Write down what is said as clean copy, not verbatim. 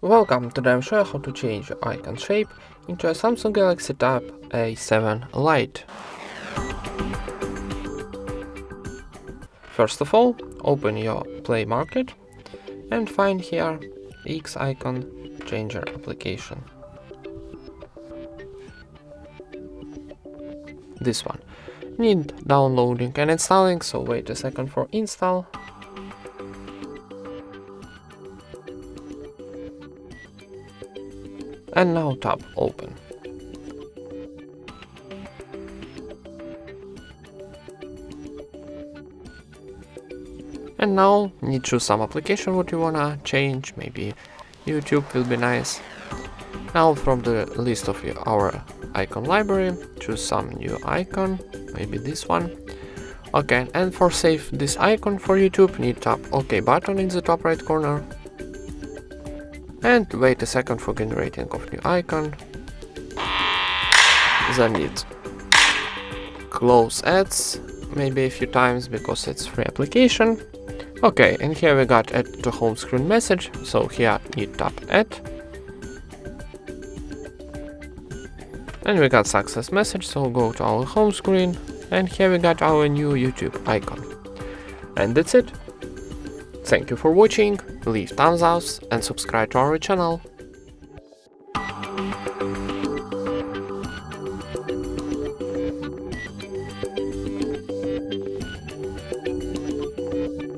Welcome, today I'm showing how to change your icon shape into a Samsung Galaxy Tab A7 Lite. First of all, open your Play Market and find here X icon changer application. This one. Need downloading and installing, so wait a second for install. And now tap open. And now need choose some application what you wanna change, maybe YouTube will be nice. Now from the list of our icon library, choose some new icon, maybe this one. Okay, and for save this icon for YouTube, need tap OK button in the top right corner. And wait a second for generating of new icon. Then need close ads, maybe a few times because it's free application. Okay, and here we got add to home screen message, so here need tap add. And we got success message, so go to our home screen, and here we got our new YouTube icon. And that's it. Thank you for watching, leave thumbs up and subscribe to our channel.